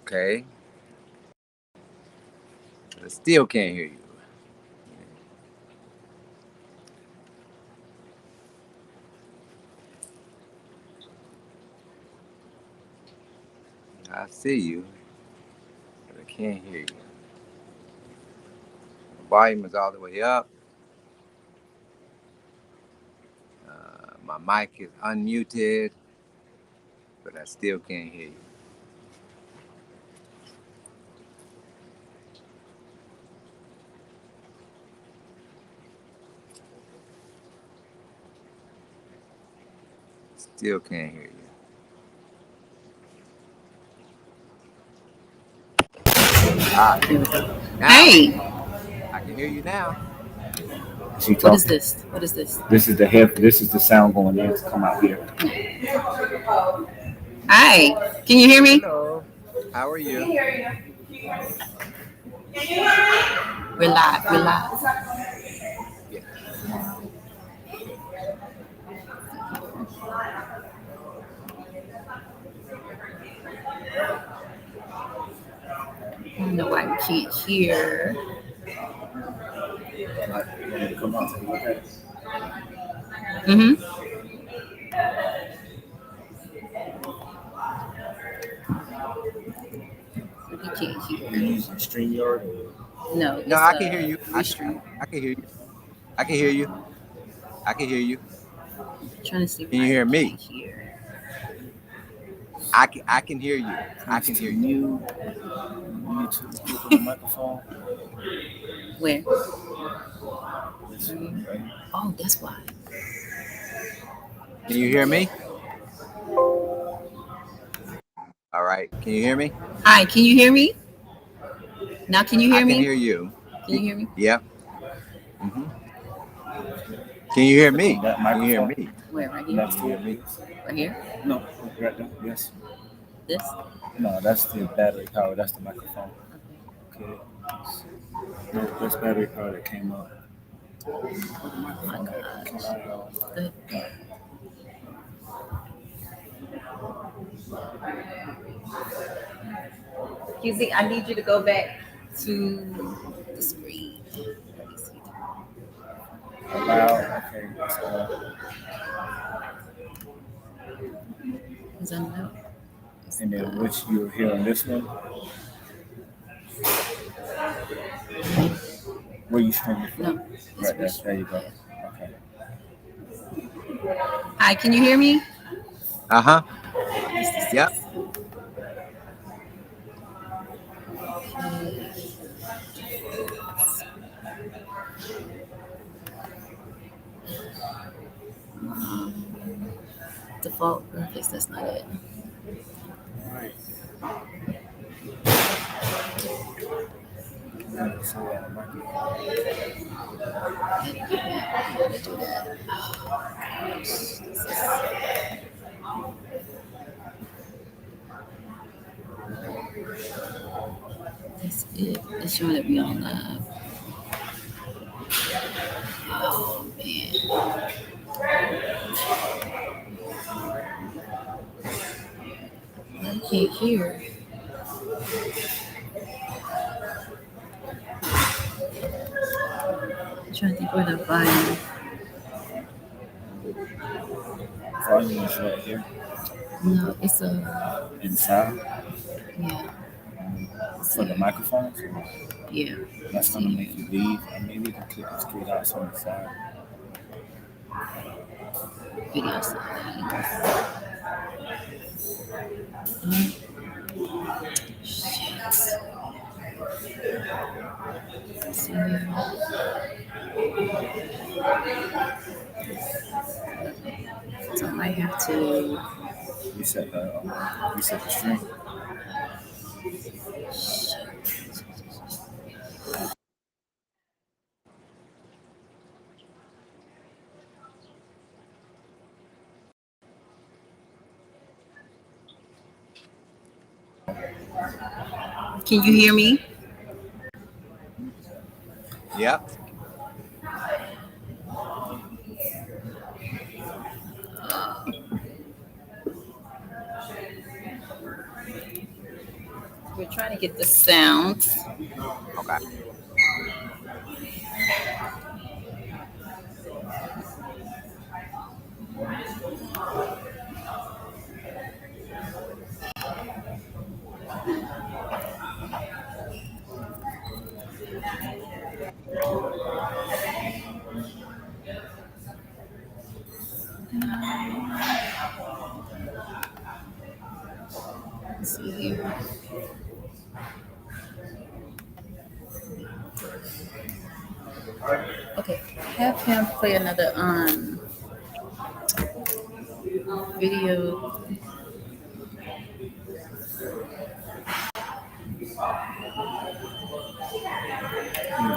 Okay. I still can't hear you. I see you, but I can't hear you. The volume is all the way up. My mic is unmuted, but I still can't hear you. Still can't hear you. Ah, now, hey, I can hear you now. What is this? What is this? This is the sound going in to come out here. Hi, can you hear me? Hello. How are you? We're live. We're live. Yeah. I don't know why we can't hear. Mm-hmm. We can't hear. You're using StreamYard? No, I can hear you. I Restream. can hear you. I can hear you. I can hear you. Trying to see. Can you hear me? Can't hear. I can hear you. I can hear you. You need to click on the microphone. Where? Oh, that's why. Can you hear me? All right. Can you hear me? Hi, can you hear me? Now can you hear me? I can hear you. Can you hear me? Yep. Mm-hmm. Can you hear me? That Can you hear microphone. me? Where? Right here? Next to it. Right here? No, right there. Yes. This? No, that's the battery power. That's the microphone. Okay. No, that's battery power that came up. Oh my God. QZ, I need you to go back to the screen. Allow. Okay. Let's go. Because I know. And then which you're hearing this one? Where you streaming from? No. Right there. There you go. Okay. Hi, can you hear me? Uh-huh. Yep. Default graphics, that's not it. Right. That's it. It's showing that we on live. Oh man. I can't hear. I'm trying to think where the volume. Volume is right here. No, it's Inside. Yeah. For the microphones. Yeah. That's gonna make you leave. Or maybe you can click the three dots on the side. Video settings. Shit. So I might have to reset the stream. Can you hear me? Yep. We're trying to get the sound. Okay. Let's see here. Okay, have him play another video.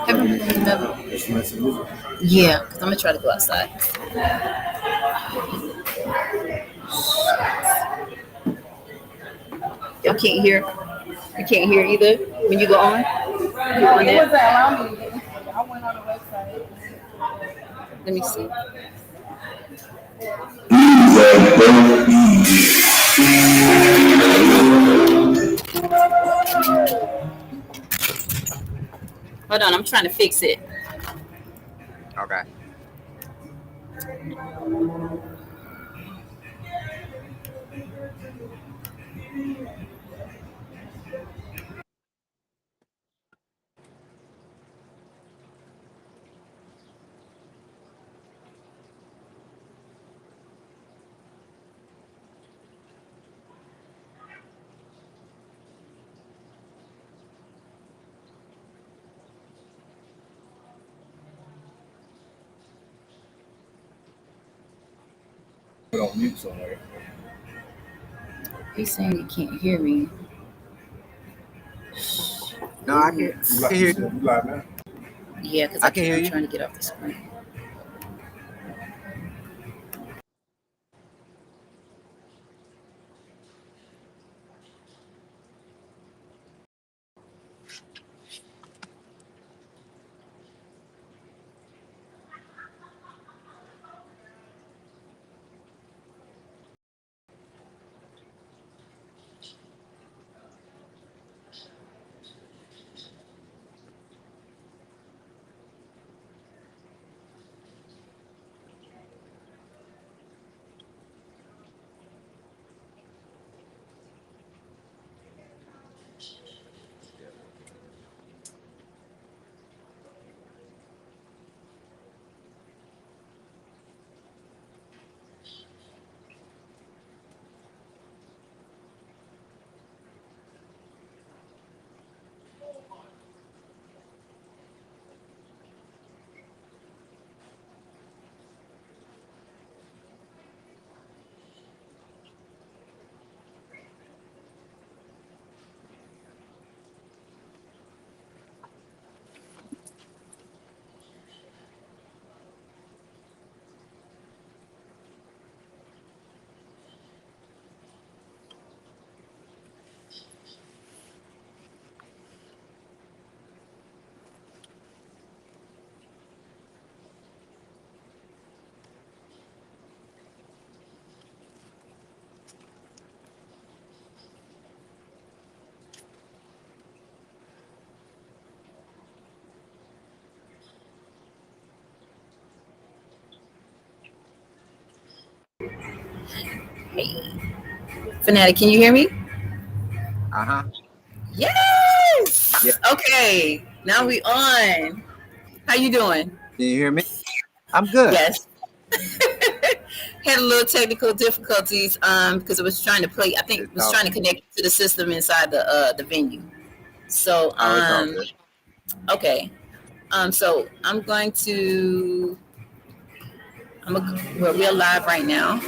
Have him play another. Yeah, because I'm gonna try to go outside. Y'all can't hear. You can't hear either when you go on. On It wasn't allowing me to get into it. I went on the website. Let me see. Hold on, I'm trying to fix it. Okay. Put on mute somewhere. He's saying he can't hear me. No, I can hear you. You live now? Yeah, because I can hear I'm you. trying to get off the screen. Hey, Fanatic, can you hear me? Uh-huh. Yes. Yeah. Okay, now we on. How you doing? Can you hear me? I'm good. Yes. Had a little technical difficulties because it was trying to play. I think it was trying to connect to the system inside the venue. So Oh, it's all good. okay. So I'm going to. We're live right now.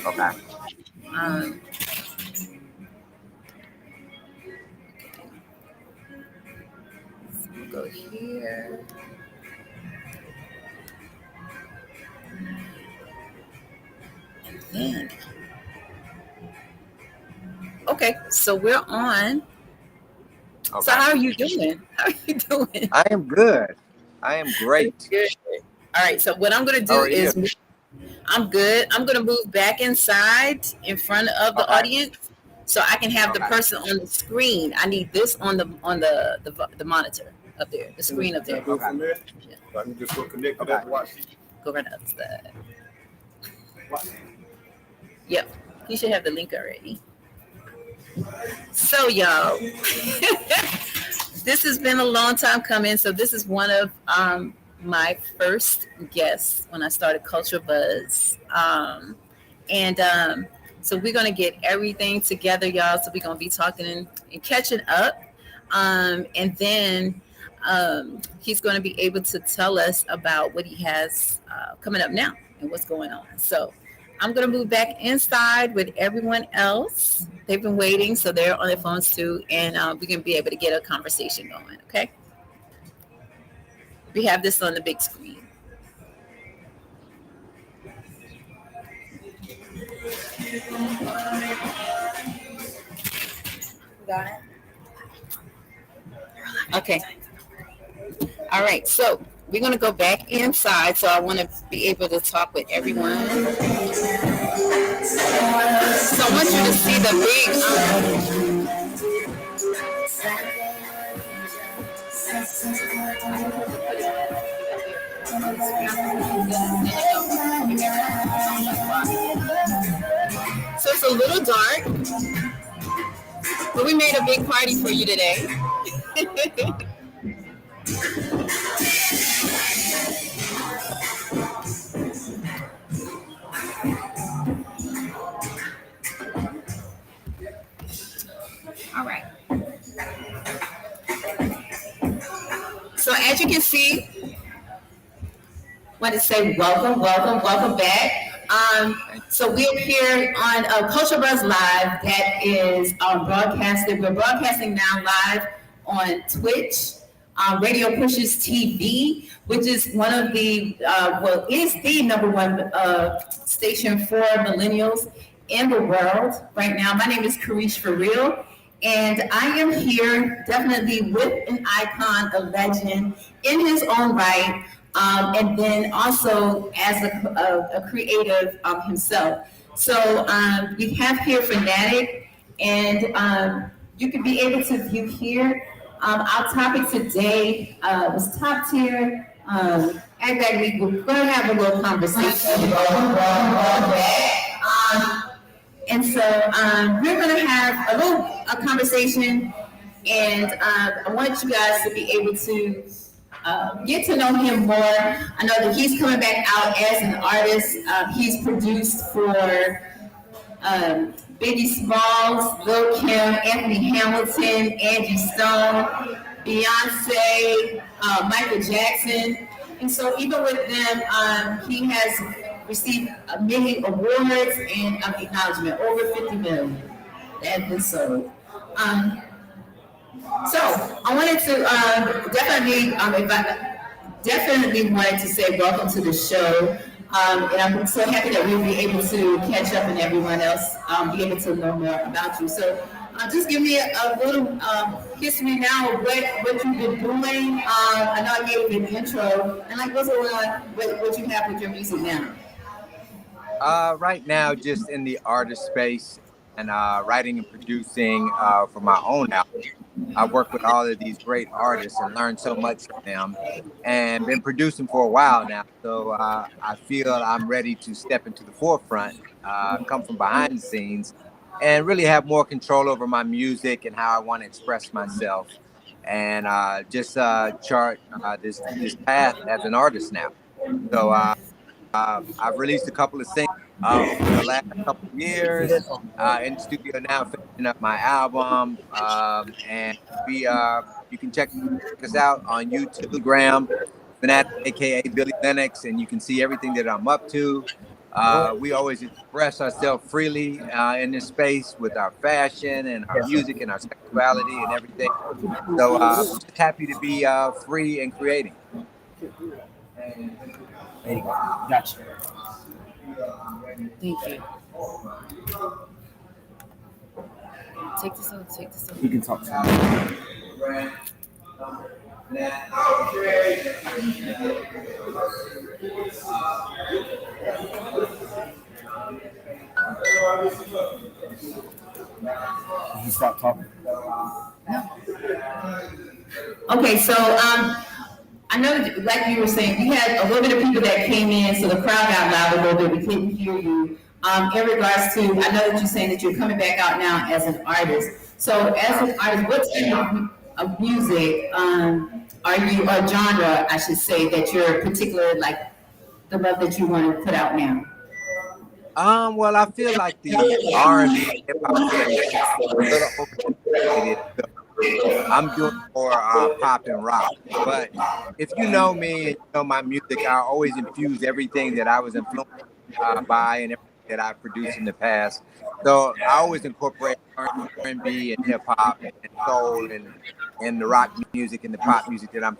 Okay. So we'll go here. And then. Okay, so we're on. Okay. So how are you doing? How are you doing? I am good. I am great. Good. All right, so what I'm going to do is I'm good. I'm going to move back inside in front of the audience so I can have the person on the screen. I need this on the monitor up there, the screen up there. Go from there. Yeah. So I can just go connect to that and watch. Go right outside. Yep, you should have the link already. So y'all, this has been a long time coming. So this is one of my first guests when I started Culture Buzz. So we're going to get everything together, y'all. So we're going to be talking and catching up. And then he's going to be able to tell us about what he has coming up now and what's going on. So I'm going to move back inside with everyone else. They've been waiting, so they're on their phones too. And we're going to be able to get a conversation going, okay? We have this on the big screen. Got it? Okay. All right, so we're going to go back inside. So I want to be able to talk with everyone. So I want you to see the big... So it's a little dark, but we made a big party for you today. All right. So as you can see, I want to say welcome back. So we're here on Culture Buzz Live. That is broadcasted. We're broadcasting now live on Twitch. Radio Pushes TV, which is one of the, is the number one station for millennials in the world right now. My name is Karees for real. And I am here definitely with an icon, a legend in his own right. And then also as a creative himself. So we have here Fanatic, and you can be able to view here. Our topic today was top tier. And that we're going to have a little conversation. And so we're going to have a conversation, and I want you guys to be able to get to know him more. I know that he's coming back out as an artist. He's produced for Biggie Smalls, Lil Kim, Anthony Hamilton, Angie Stone, Beyonce, Michael Jackson. And so even with them, he has received many awards and acknowledgement, over 50 million that have been sold. So I wanted to definitely wanted to say welcome to the show. And I'm so happy that we'll be able to catch up and everyone else be able to know more about you. So just give me a little history now of what you've been doing. I know I gave you an intro, and like what's going on, what you have with your music now? Right now, just in the artist space and writing and producing for my own album. I work with all of these great artists and learned so much from them, and been producing for a while now. So I feel I'm ready to step into the forefront, come from behind the scenes, and really have more control over my music and how I want to express myself, and just chart this path as an artist now. So I've released a couple of singles over the last couple of years in the studio now, finishing up my album, and you can check us out on YouTube, Instagram, Fanatic, aka Billie Lennox, and you can see everything that I'm up to. We always express ourselves freely in this space with our fashion and our music and our sexuality and everything. So I'm just happy to be free and creating. There you go. Gotcha. Thank you. Take this over. You can talk to me. He stopped talking. Okay, so I know, that, like you were saying, you had a little bit of people that came in, so the crowd got loud a little bit. We couldn't hear you. In regards to, I know that you're saying that you're coming back out now as an artist. So, as an artist, what type of music are you, or genre, I should say, that you're particular, like the love that you want to put out now? Well, I feel like the R&B hip hop space is a little oversaturated. So I'm doing more pop and rock. But if you know me and you know my music, I always infuse everything that I was influenced by and everything that I've produced in the past. So I always incorporate R&B and hip hop and soul and the rock music and the pop music that I'm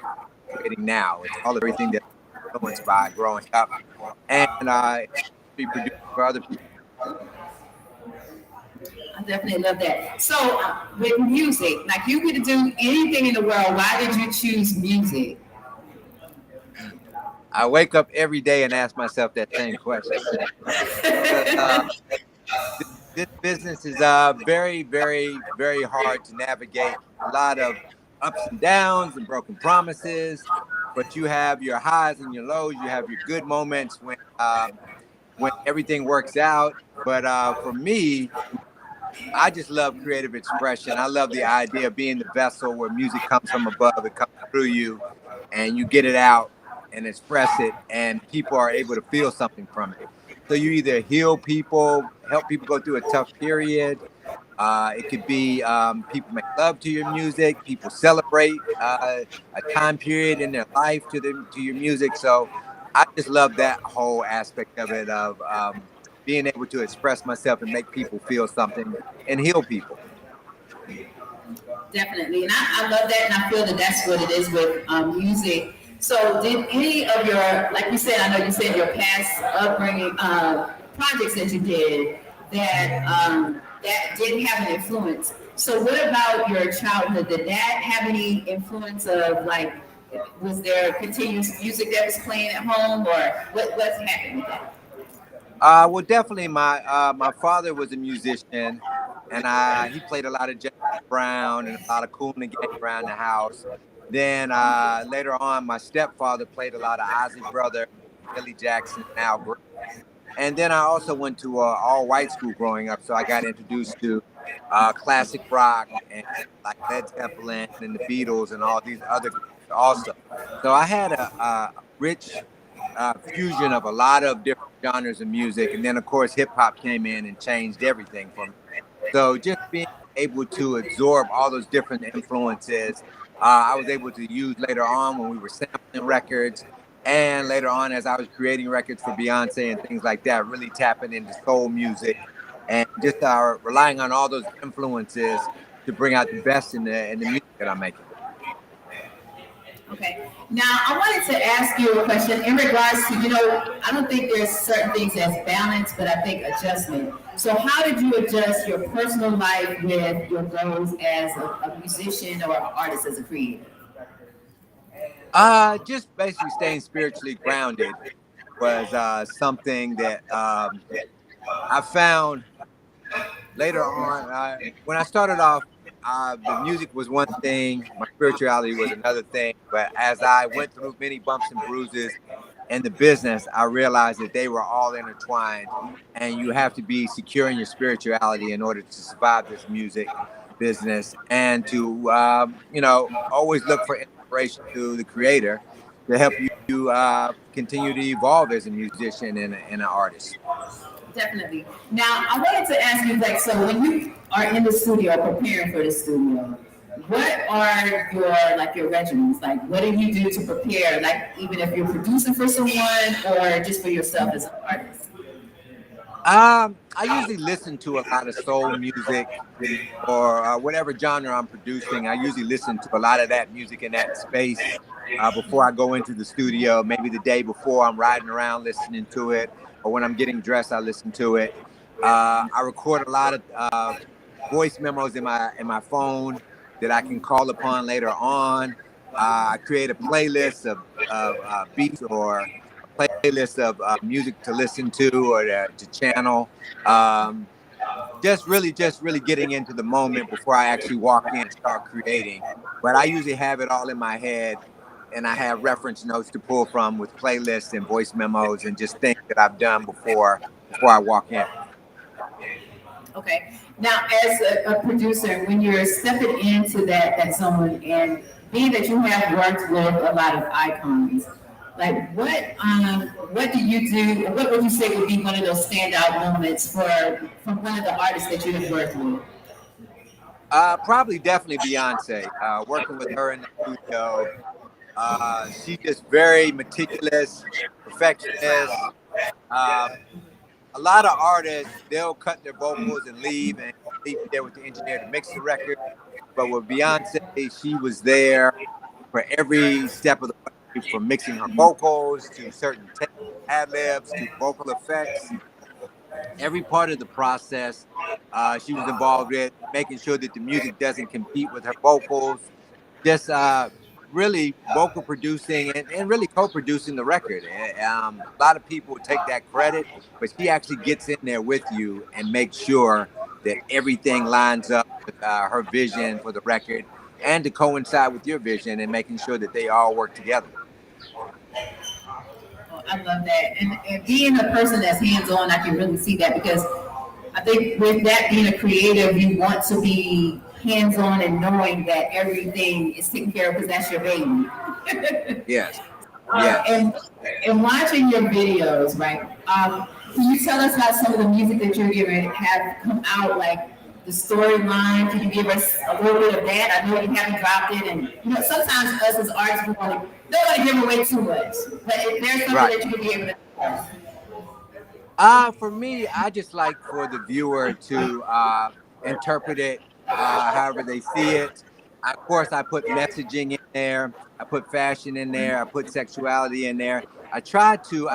creating now. It's all everything that I'm influenced by growing up, and be produced for other people. I definitely love that. So, with music, like you could do anything in the world, why did you choose music? I wake up every day and ask myself that same question. This business is very, very, very hard to navigate. A lot of ups and downs and broken promises, but you have your highs and your lows. You have your good moments when everything works out. But for me, I just love creative expression. I love the idea of being the vessel where music comes from above, it comes through you, and you get it out and express it, and people are able to feel something from it. So you either heal people, help people go through a tough period. It could be people make love to your music, people celebrate a time period in their life to your music. So I just love that whole aspect of it of being able to express myself and make people feel something and heal people. Definitely, and I love that, and I feel that that's what it is with music. So, did any of your, like you said, I know you said your past upbringing projects that you did that didn't have an influence. So, what about your childhood? Did that have any influence of like, was there continuous music that was playing at home, or what's happened with that? Well, definitely, my father was a musician, and he played a lot of James Brown and a lot of Cool and the Gang around the house. Then later on, my stepfather played a lot of Ozzy Brother, Billy Jackson, and Al Green. And then I also went to all-white school growing up, so I got introduced to classic rock and like Led Zeppelin and the Beatles and all these other groups also. So I had a rich fusion of a lot of different genres of music, and then of course hip hop came in and changed everything for me. So just being able to absorb all those different influences, I was able to use later on when we were sampling records, and later on as I was creating records for Beyonce and things like that, really tapping into soul music and just relying on all those influences to bring out the best in the music that I'm making. Okay. Now, I wanted to ask you a question in regards to, I don't think there's certain things as balance, but I think adjustment. So, how did you adjust your personal life with your goals as a musician or an artist as a creator? Just basically staying spiritually grounded was something that I found later on. When I started off, the music was one thing, my spirituality was another thing. But as I went through many bumps and bruises in the business, I realized that they were all intertwined, and you have to be secure in your spirituality in order to survive this music business, and to always look for inspiration to the creator to help you continue to evolve as a musician and an artist. Definitely. Now, I wanted to ask you, like, so when you are in the studio preparing for the studio, what are your regimens? Like, what do you do to prepare? Like, even if you're producing for someone or just for yourself as an artist? I usually listen to a lot of soul music or whatever genre I'm producing. I usually listen to a lot of that music in that space before I go into the studio. Maybe the day before, I'm riding around listening to it, or when I'm getting dressed, I listen to it. I record a lot of voice memos in my phone that I can call upon later on. I create a playlist of beats or a playlist of music to listen to or to channel. Um, just really getting into the moment before I actually walk in and start creating. But I usually have it all in my head, and I have reference notes to pull from with playlists and voice memos and just things that I've done before I walk in. Okay. Now, as a producer, when you're stepping into that zone, and being that you have worked with a lot of icons, like what do you do? What would you say would be one of those standout moments from one of the artists that you have worked with? Probably definitely Beyonce. Working with her in the studio, she's just very meticulous, perfectionist. Uh, a lot of artists, they'll cut their vocals and leave there with the engineer to mix the record. But with Beyonce, she was there for every step of the way, from mixing her vocals to certain ad libs to vocal effects. Every part of the process, she was involved with, making sure that the music doesn't compete with her vocals. Just really vocal producing and really co-producing the record. A lot of people take that credit, but she actually gets in there with you and makes sure that everything lines up with her vision for the record and to coincide with your vision and making sure that they all work together. Oh, I love that. And being a person that's hands-on, I can really see that, because I think with that being a creative, you want to be hands-on and knowing that everything is taken care of because that's your baby. Yes. Yes. And watching your videos, right? Can you tell us how some of the music that you're giving have come out, like the storyline? Can you give us a little bit of that? I know you haven't dropped it, and sometimes us as artists don't want to give away too much. But if there's something that you can be able to tell us. For me, I just like for the viewer to interpret it however they see it. Of course, I put messaging in there. I put fashion in there. I put sexuality in there. I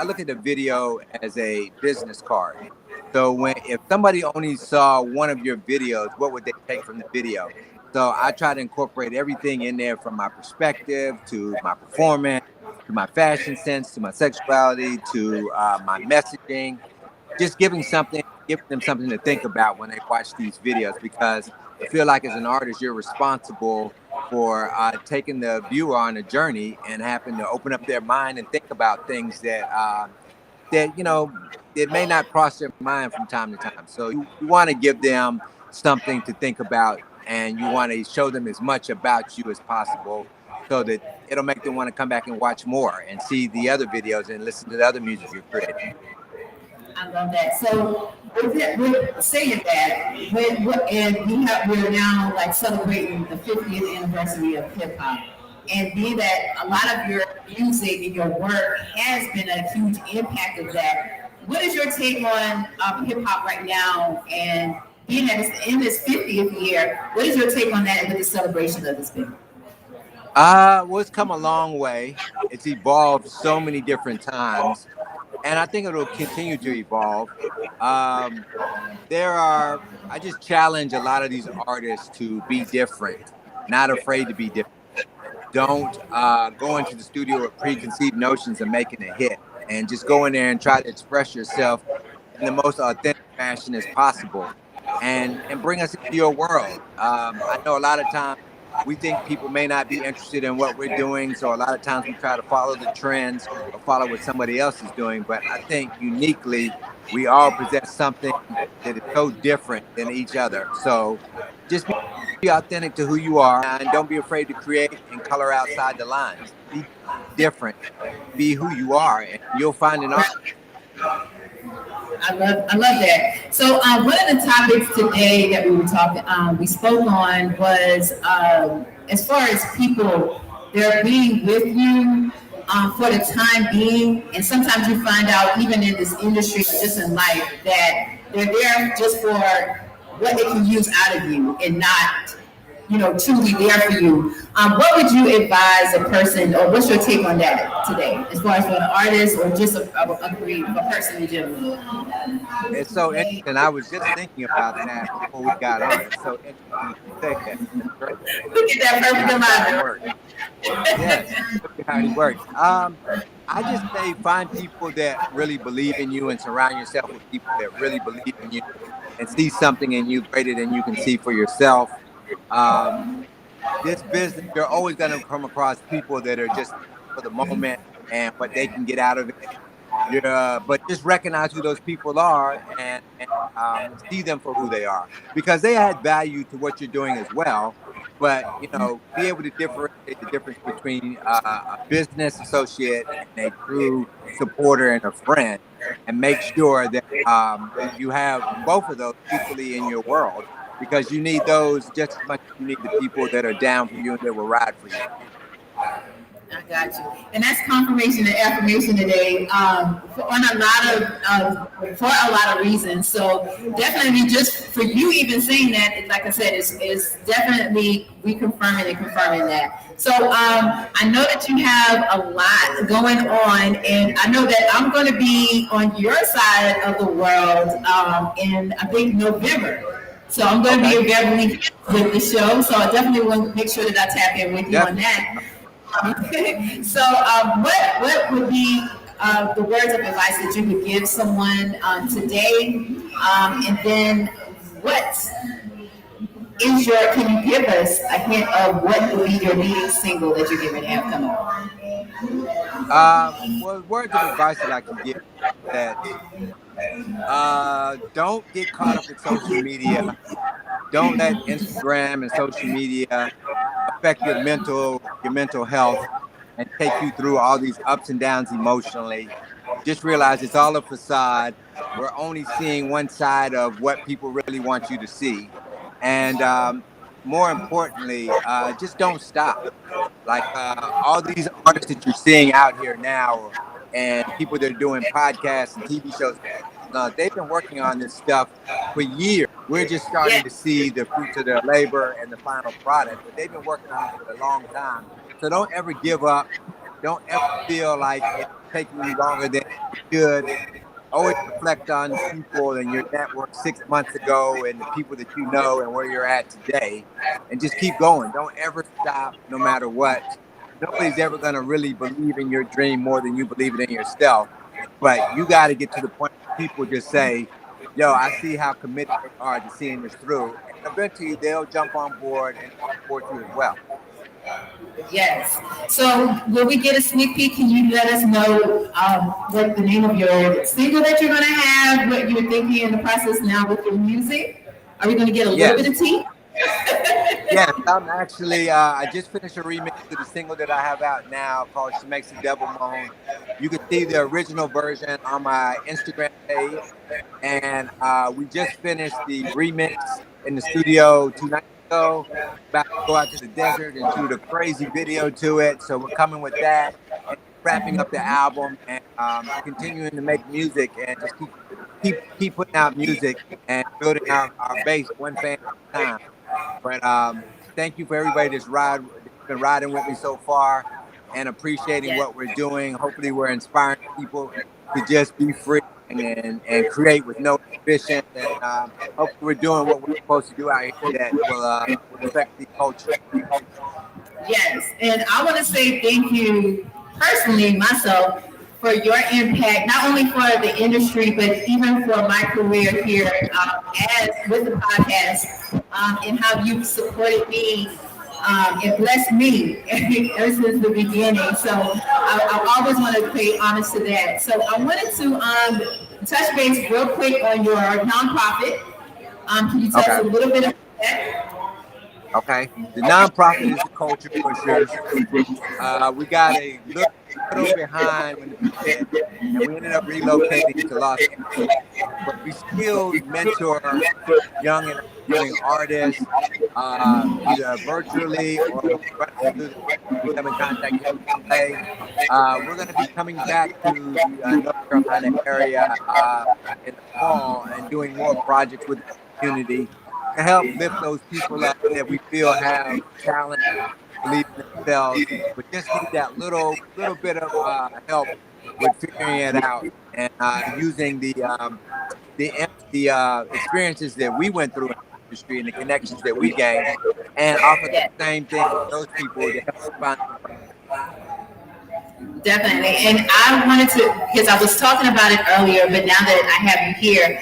look at the video as a business card. So if somebody only saw one of your videos, what would they take from the video? So I try to incorporate everything in there, from my perspective to my performance, to my fashion sense, to my sexuality, to my messaging. Just giving them something to think about when they watch these videos, because I feel like as an artist, you're responsible for taking the viewer on a journey and having to open up their mind and think about things that it may not cross their mind from time to time. So you want to give them something to think about, and you want to show them as much about you as possible, so that it'll make them want to come back and watch more and see the other videos and listen to the other music you're creating. I love that. So with saying that, we're now like celebrating the 50th anniversary of hip hop, and being that a lot of your music and your work has been a huge impact of that, what is your take on hip hop right now? And being that it's in this 50th year, what is your take on that and with the celebration of this big? Well, it's come a long way. It's evolved so many different times, and I think it'll continue to evolve. I just challenge a lot of these artists to be different, not afraid to be different. Don't go into the studio with preconceived notions of making a hit, and just go in there and try to express yourself in the most authentic fashion as possible, and bring us into your world. I know a lot of times we think people may not be interested in what we're doing, so a lot of times we try to follow the trends or follow what somebody else is doing. But I think uniquely, we all possess something that is so different than each other. So just be authentic to who you are, and don't be afraid to create and color outside the lines. Be different, be who you are, and you'll find an art. I love that. So one of the topics today that we spoke on was as far as people, they're being with you for the time being, and sometimes you find out even in this industry, just in life, that they're there just for what they can use out of you and not truly there for you. What would you advise a person, or what's your take on that today, as far as for an artist or just a person in general? It's so interesting. I was just thinking about that before we got on. It's so interesting you say that. Look at that perfect alignment. Yes, look at how it works. I just say find people that really believe in you and surround yourself with people that really believe in you. and see something in you greater than you can see for yourself. Um, this business, you're always going to come across people that are just for the moment and what they can get out of it. But just recognize who those people are and see them for who they are, because they add value to what you're doing as well. But be able to differentiate the difference between a business associate and a true supporter and a friend, and make sure that you have both of those equally in your world, because you need those just as much as you need the people that are down for you and that will ride for you. I got you, and that's confirmation and affirmation today, for a lot of reasons. So definitely, just for you even saying that, like I said, is definitely reconfirming and confirming that. So I know that you have a lot going on, and I know that I'm going to be on your side of the world in, I think, November. So I'm going to be available with the show. So I definitely want to make sure that I tap in with you on that. So, what would be the words of advice that you would give someone today? And then, what is your? Can you give us a hint of what would be your leading single that you're going to have coming up? Well, words of advice that I can give that don't get caught up in social media. Don't let Instagram and social media affect your mental health and take you through all these ups and downs emotionally. Just realize it's all a facade. We're only seeing one side of what people really want you to see. And more importantly, just don't stop. Like all these artists that you're seeing out here now, and people that are doing podcasts and TV shows, they've been working on this stuff for years. We're just starting to see the fruits of their labor and the final product, but they've been working on it for a long time. So don't ever give up. Don't ever feel like it's taking you longer than it should. Always reflect on people and your network 6 months ago and the people that you know and where you're at today, and just keep going. Don't ever stop, no matter what. Nobody's ever going to really believe in your dream more than you believe it in yourself. But you got to get to the point where people just say, yo, I see how committed they are to seeing this through. And eventually they'll jump on board and support you as well. Yes. So will we get a sneak peek? Can you let us know what the name of your single that you're going to have, what you're thinking in the process now with your music? Are we going to get a little bit of tea? Yes, I'm actually, I just finished a remix to the single that I have out now called She Makes the Devil Moan. You can see the original version on my Instagram page. And we just finished the remix in the studio 2 nights ago. About to go out to the desert and shoot a crazy video to it. So we're coming with that and wrapping up the album and continuing to make music and just keep putting out music and building our base one fan at a time. But thank you for everybody that's been riding with me so far and appreciating what we're doing. Hopefully we're inspiring people to just be free and create with no ambition. And hopefully we're doing what we're supposed to do out here that will affect the culture. Yes, and I want to say thank you personally, myself, for your impact, not only for the industry, but even for my career here as with the podcast, and how you've supported me and blessed me ever since the beginning. So I always want to pay homage to that. So I wanted to touch base real quick on your nonprofit. Can you tell us a little bit about that? Okay. The nonprofit is the Culture Pushers. We got a little behind when the pandemic, and we ended up relocating to Los Angeles. But we still mentor young and upcoming artists, either virtually or through them in contact in LA. We're going to be coming back to the North Carolina area in the fall and doing more projects with the community to help lift those people up that we feel have talent, believe in themselves, but just need that little bit of help with figuring it out and using the experiences that we went through in the industry and the connections that we gained, and offer the same thing to those people to help find. Definitely. And I wanted to, because I was talking about it earlier, but now that I have you here,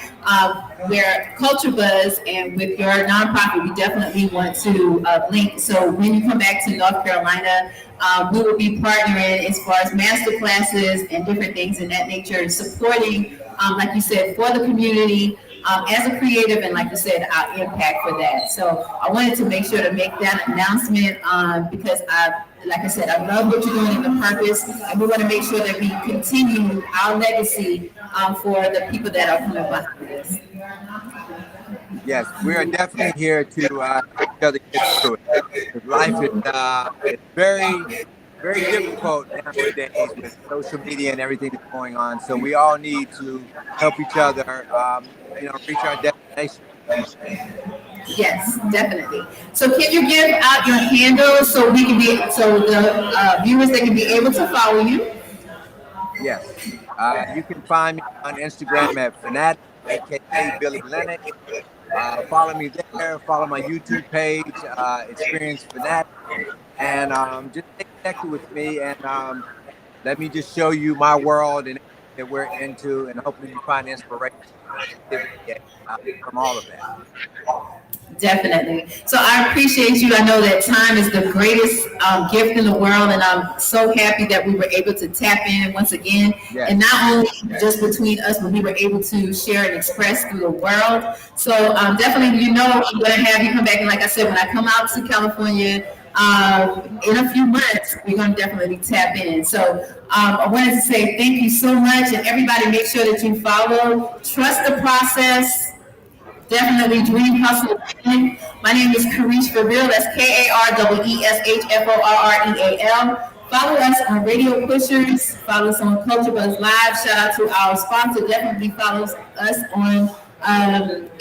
we're Culture Buzz, and with your nonprofit, we definitely want to link. So when you come back to North Carolina, we will be partnering as far as master classes and different things in that nature, and supporting, like you said, for the community as a creative, and like you said, our impact for that. So I wanted to make sure to make that announcement because like I said, I love what you're doing in the purpose, and we want to make sure that we continue our legacy for the people that are coming behind us. Yes, we are definitely here to help each other get through it. 'Cause life is it's very, very difficult nowadays with social media and everything that's going on. So we all need to help each other, reach our destination. Yes, definitely. So can you give out your handle so we can be so the viewers that can be able to follow you? Yes, you can find me on Instagram at Fanatic, aka Billie Lennox. Follow me there. Follow my YouTube page, Experience Fanatic, and just stay connected with me. And let me just show you my world and everything that we're into, and hopefully you find inspiration and creativity from all of that. Definitely. So I appreciate you. I know that time is the greatest gift in the world, and I'm so happy that we were able to tap in once again. Yes. And not only just between us, but we were able to share and express through the world. So definitely, I'm going to have you come back. And like I said, when I come out to California in a few months, we're going to definitely tap in. So I wanted to say thank you so much, and everybody make sure that you follow, trust the process. Definitely dream, hustle, and my name is Karees for real. That's KarEssForreal. Follow us on Radio Pushers. Follow us on Culture Buzz Live. Shout out to our sponsor. Definitely follow us on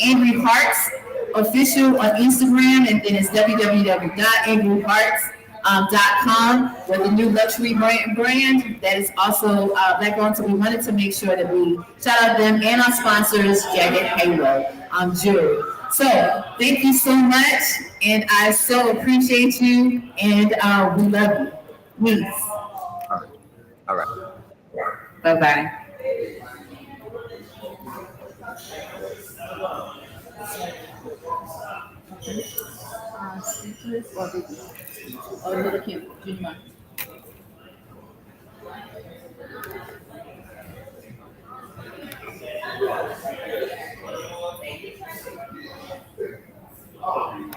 Angry Hearts Official on Instagram, and then it's www.angryhearts.com with the new luxury brand that is also black owned. So we wanted to make sure that we shout out them and our sponsors, Jagged Halo Jewelry. So thank you so much, and I so appreciate you, and we love you. Peace. All right. Bye bye. Speechless or Vicky? Or Little Kim, Junior.